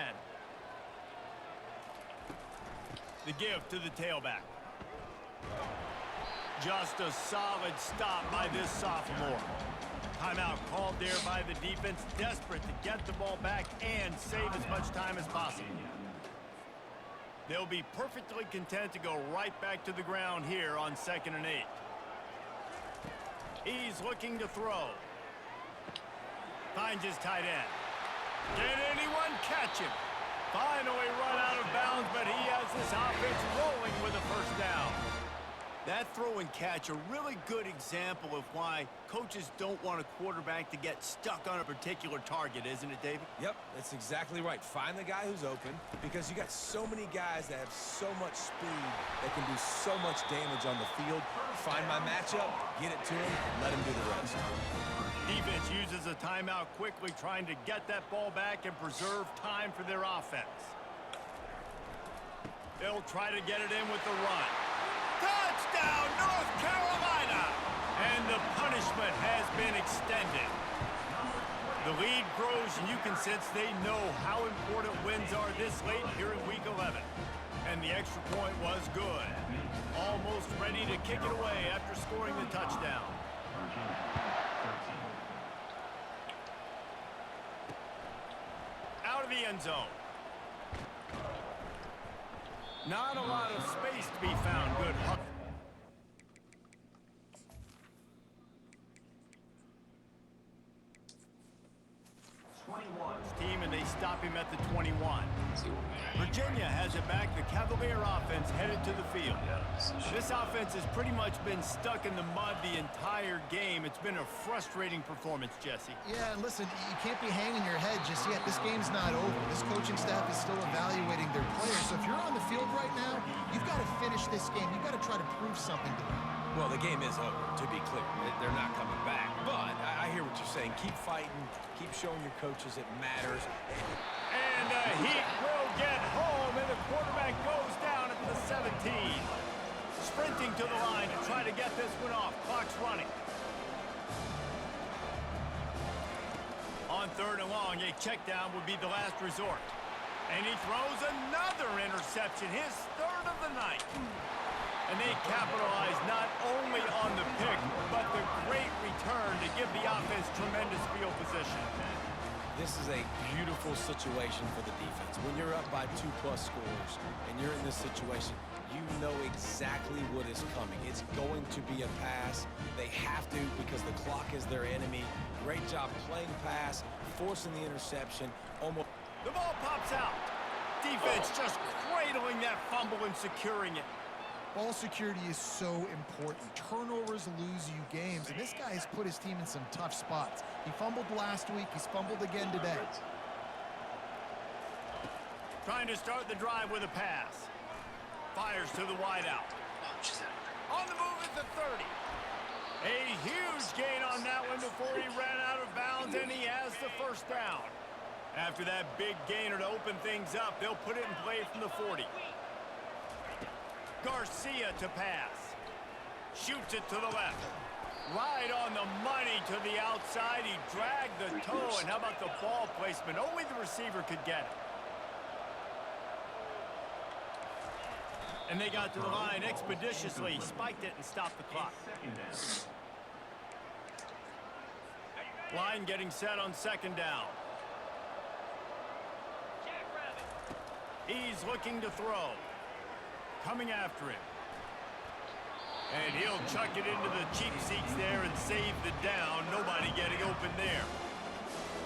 The give to the tailback. Just a solid stop by this sophomore. Timeout called there by the defense, desperate to get the ball back and save as much time as possible. They'll be perfectly content to go right back to the ground here on 2nd and 8. He's looking to throw. Finds his tight end. Can anyone catch him? Finally run out of bounds, but he has this offense rolling with a first down. That throw and catch, a really good example of why coaches don't want a quarterback to get stuck on a particular target, isn't it, David?
Yep, that's exactly right. Find the guy who's open, because you got so many guys that have so much speed that can do so much damage on the field. Find my matchup, get it to him, let him do the rest.
Defense uses a timeout quickly, trying to get that ball back and preserve time for their offense. They'll try to get it in with the run. Touchdown, North Carolina! And the punishment has been extended. The lead grows, and you can sense they know how important wins are this late here in Week 11. And the extra point was good. Almost ready to kick it away after scoring the touchdown. Out of the end zone. Not a lot of space to be found. Good huck. Team, and they stop him at the 21. Virginia has it back. The Cavalier offense headed to the field. This offense has pretty much been stuck in the mud the entire game. It's been a frustrating performance, Jesse.
Yeah, and listen, you can't be hanging your head just yet. This game's not over. This coaching staff is still evaluating their players. So if you're on the field right now, you've got to finish this game. You've got to try to prove something to them.
Well, the game is over, to be clear. They're not coming back. But I hear what you're saying. Keep fighting. Keep showing your coaches it matters.
And he will get home, and the quarterback goes down at the 17. Sprinting to the line to try to get this one off. Clock's running. On 3rd and long, a check down would be the last resort. And he throws another interception, his 3rd of the night. And they capitalize not only on the pick, but the great return to give the offense tremendous field position.
This is a beautiful situation for the defense. When you're up by 2+ scores and you're in this situation, you know exactly what is coming. It's going to be a pass. They have to, because the clock is their enemy. Great job playing pass, forcing the interception. Almost.
The ball pops out. Defense just cradling that fumble and securing it.
Ball security is so important. Turnovers lose you games, and this guy has put his team in some tough spots. He fumbled last week. He's fumbled again today.
Trying to start the drive with a pass. Fires to the wideout. On the move at the 30. A huge gain on that one before he ran out of bounds, and he has the first down. After that big gainer to open things up, they'll put it in play from the 40. Garcia to pass. Shoots it to the left. Right on the money to the outside. He dragged the toe, and how about the ball placement? Only the receiver could get it. And they got to the line expeditiously, spiked it, and stopped the clock. Line getting set on second down. He's looking to throw. Coming after him. And he'll chuck it into the cheap seats there and save the down. Nobody getting open there.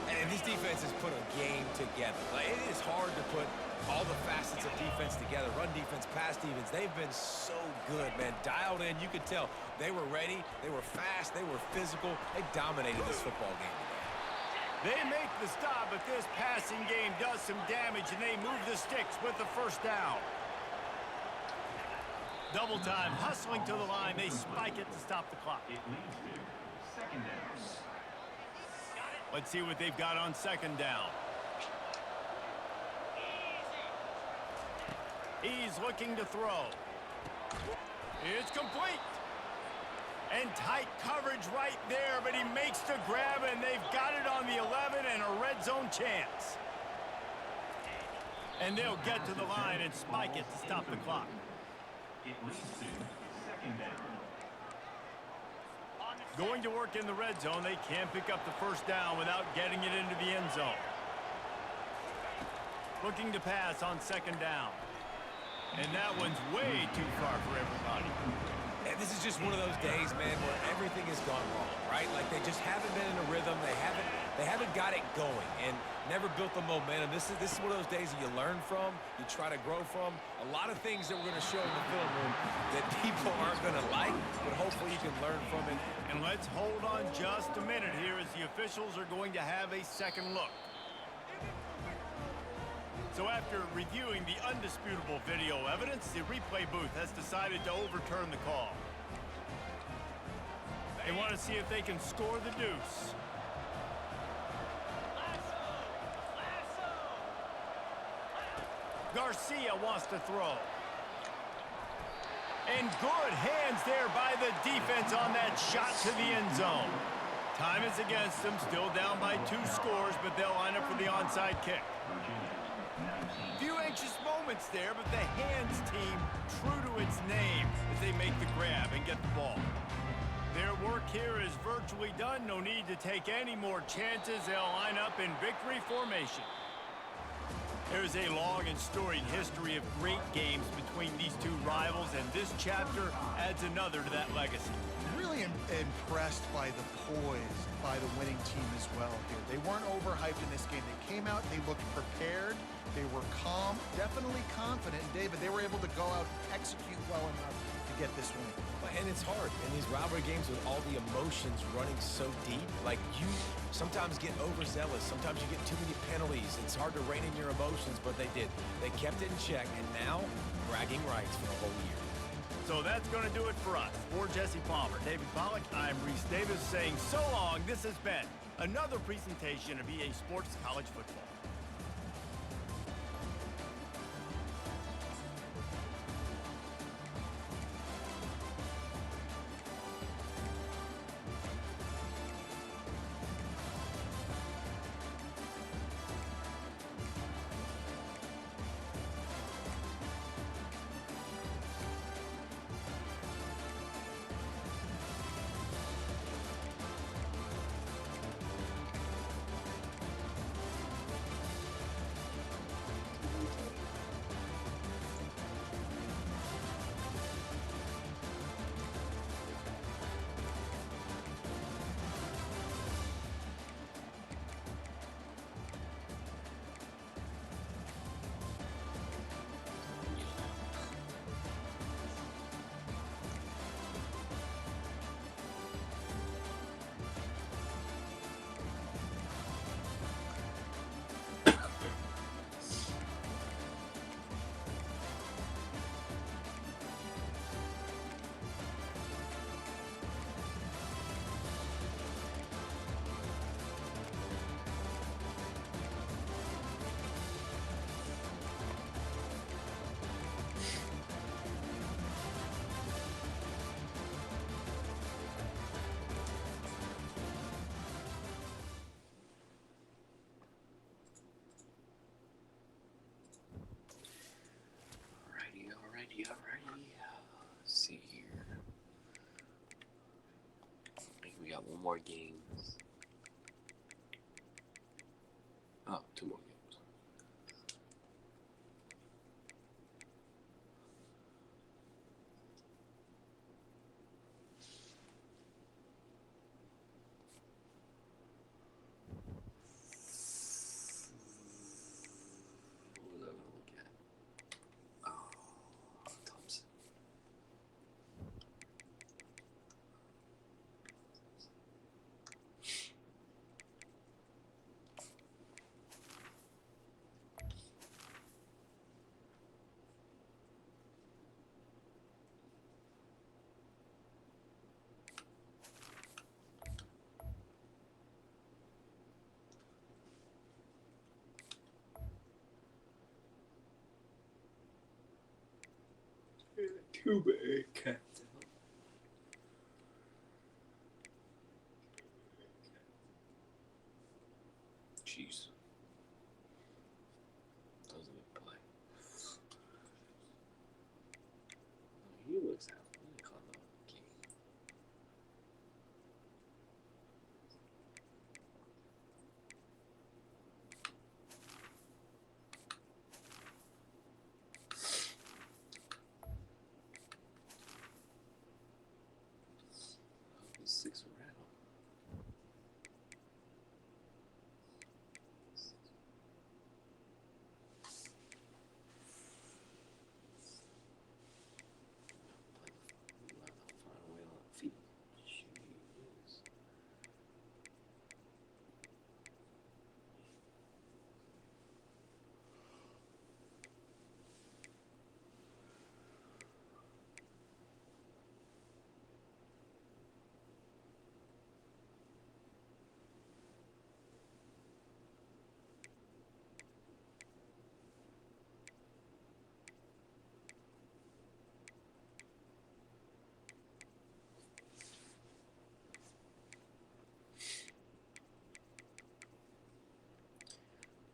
And this defense has put a game together. Like, it is hard to put all the facets of defense together. Run defense, pass defense. They've been so good, man. Dialed in. You could tell they were ready. They were fast. They were physical. They dominated this football game today.
They make the stop, but this passing game does some damage, and they move the sticks with the first down. Double time, hustling to the line. They spike it to stop the clock.
It leads to second down.
Let's see what they've got on second down. He's looking to throw. It's complete. And tight coverage right there, but he makes the grab, and they've got it on the 11 and a red zone chance. And they'll get to the line and spike it to stop the clock.
It leads to second down.
Going to work in the red zone, they can't pick up the first down without getting it into the end zone. Looking to pass on second down. And that one's way too far for everybody.
And this is just one of those days, man, where everything has gone wrong, right? Like, they just haven't been in a rhythm. They haven't got it going and never built the momentum. This is one of those days that you learn from, you try to grow from. A lot of things that we're going to show in the film room that people aren't going to like, but hopefully you can learn from it.
And let's hold on just a minute here as the officials are going to have a second look. So after reviewing the undisputable video evidence, the replay booth has decided to overturn the call. They want to see if they can score the deuce. Garcia wants to throw. And good hands there by the defense on that shot to the end zone. Time is against them, still down by 2 scores, but they'll line up for the onside kick. Few anxious moments there, but the hands team true to its name as they make the grab and get the ball. Their work here is virtually done. No need to take any more chances. They'll line up in victory formation. There's a long and storied history of great games between these two rivals, and this chapter adds another to that legacy.
Really impressed by the poise by the winning team as well here. They weren't overhyped in this game. They came out, they looked prepared, they were calm, definitely confident. And David, they were able to go out and execute well enough to get this win.
And it's hard in these rivalry games with all the emotions running so deep. Like, you sometimes get overzealous. Sometimes you get too many penalties. It's hard to rein in your emotions, but they did. They kept it in check, and now bragging rights for a whole year.
So that's going to do it for us. For Jesse Palmer, David Pollack, I'm Reese Davis saying so long. This has been another presentation of EA Sports College Football.
more games. Oh, 2 more games. What was I going to look at? Oh, Thompson. Too bad, Captain. Jeez. Doesn't even play. He looks half really caught up. Okay. Six around.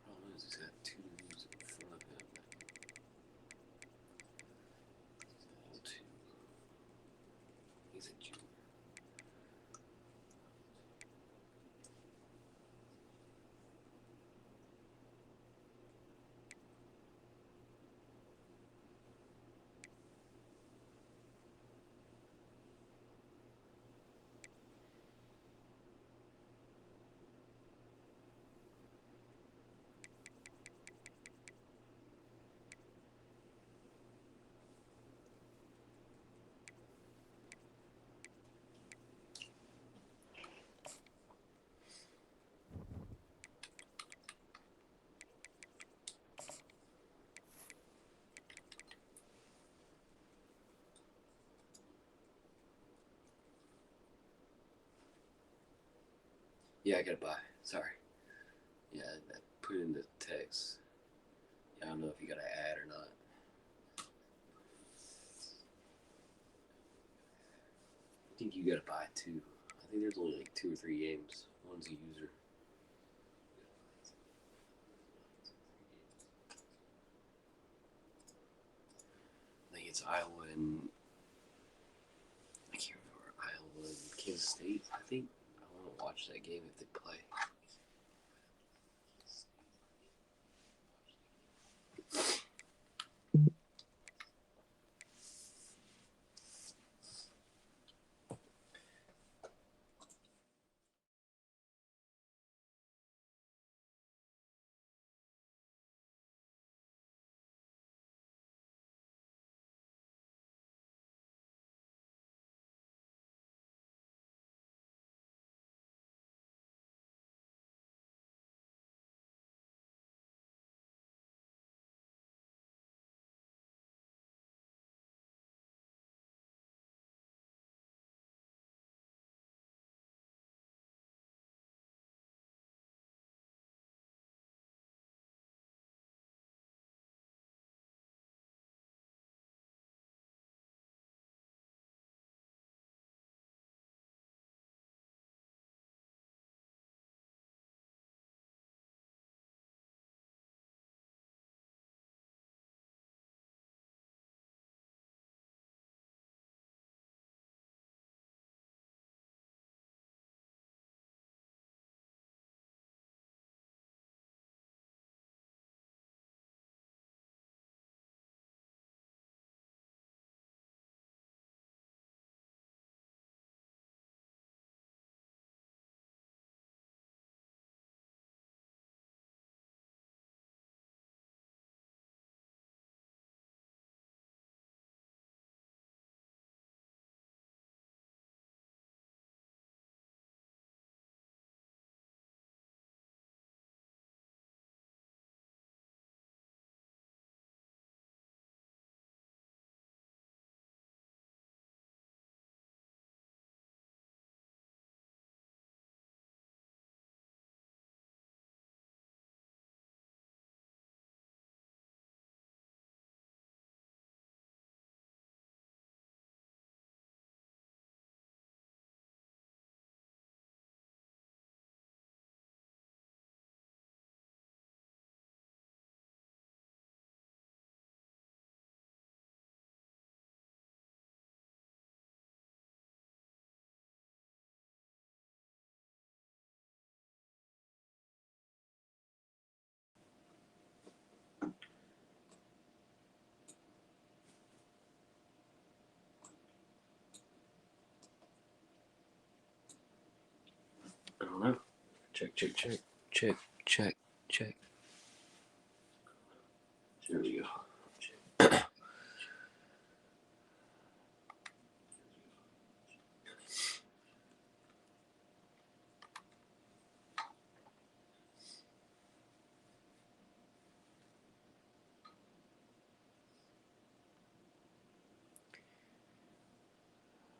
Problem is, he's got 2 moves in front of him. All 2. He's a junior. Yeah, I gotta buy. Sorry. Yeah, I put in the text. Yeah, I don't know if you gotta add or not. I think you gotta buy 2. I think there's only like 2 or 3 games. One's a user. I think it's Iowa and I can't remember, Iowa and Kansas State. I think I want to watch that game if they play. Check, check, check, check, check, check. There we go.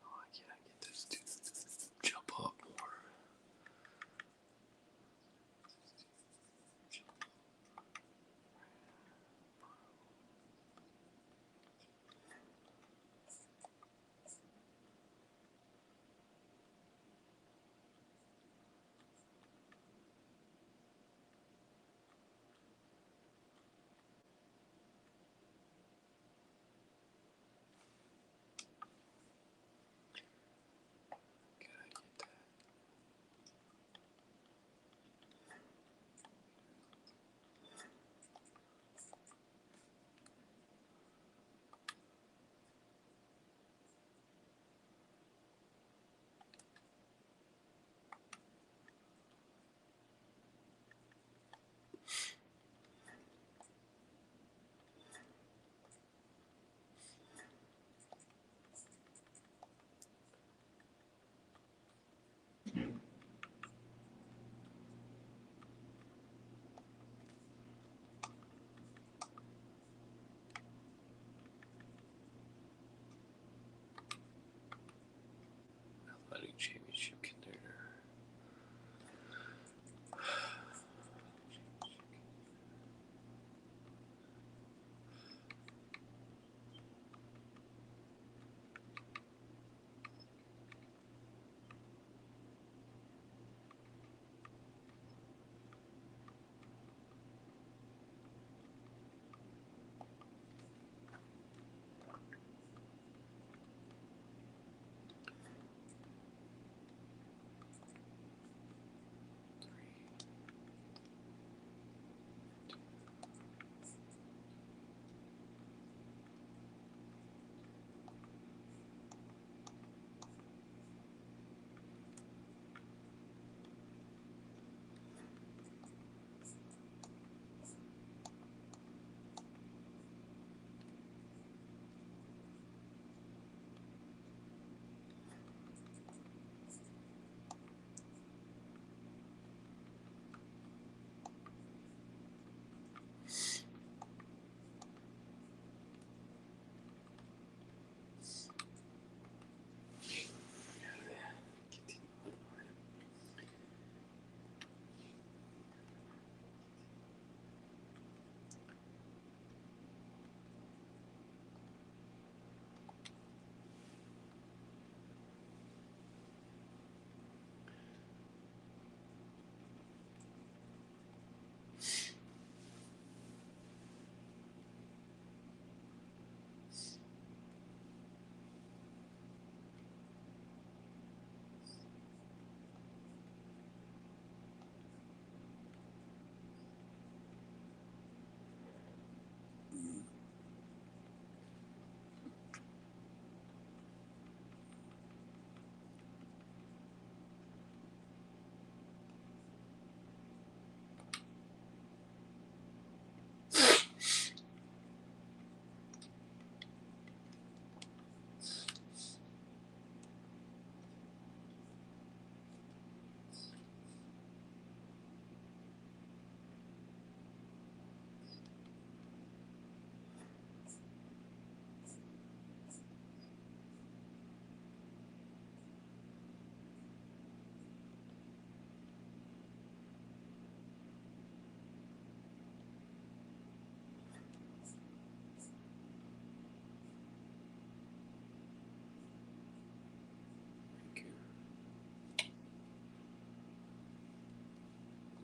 Why can't I get this dude to jump up more? Can I get that? Athletic championship contender.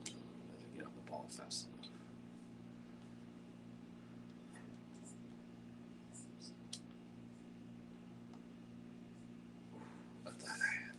Doesn't get on the ball fast enough. Let that happen.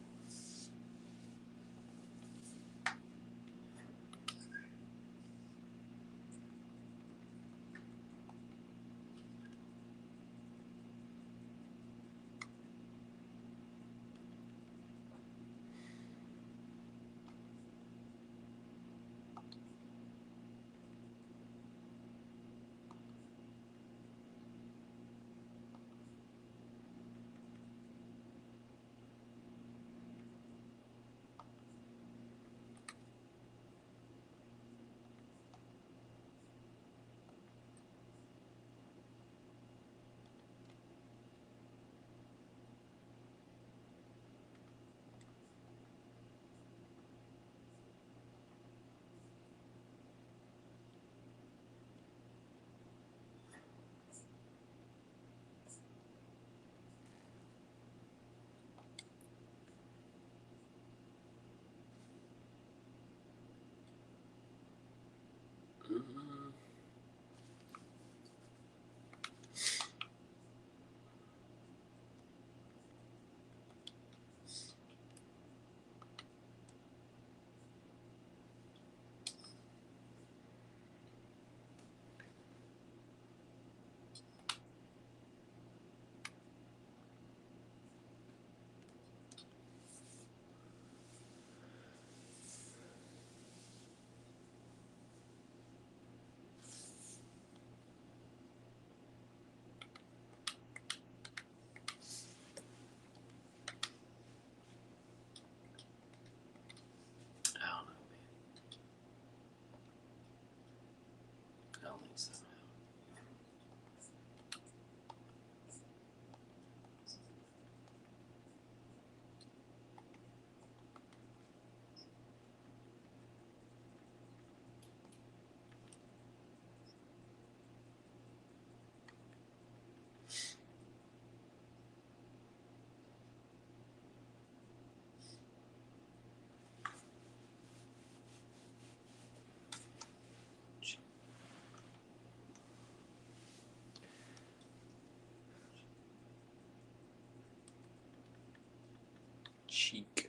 Cheek.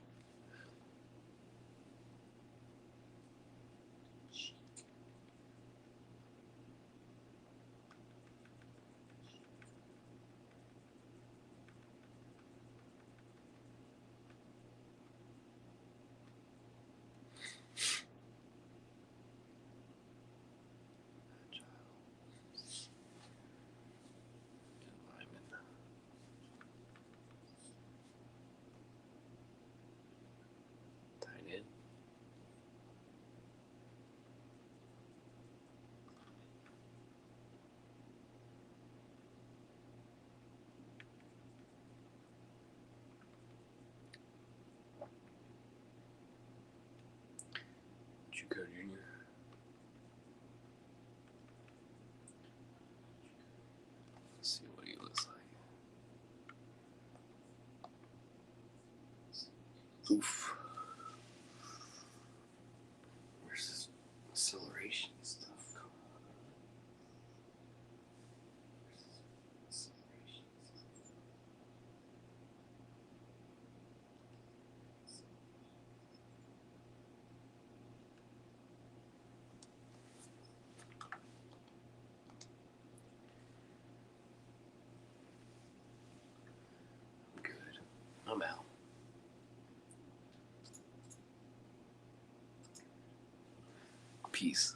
Tight end. Chico Jr. Let's see what he looks like. Oof. Where's this acceleration stuff? Come on. Where's this acceleration stuff? I'm good. I'm out. Peace.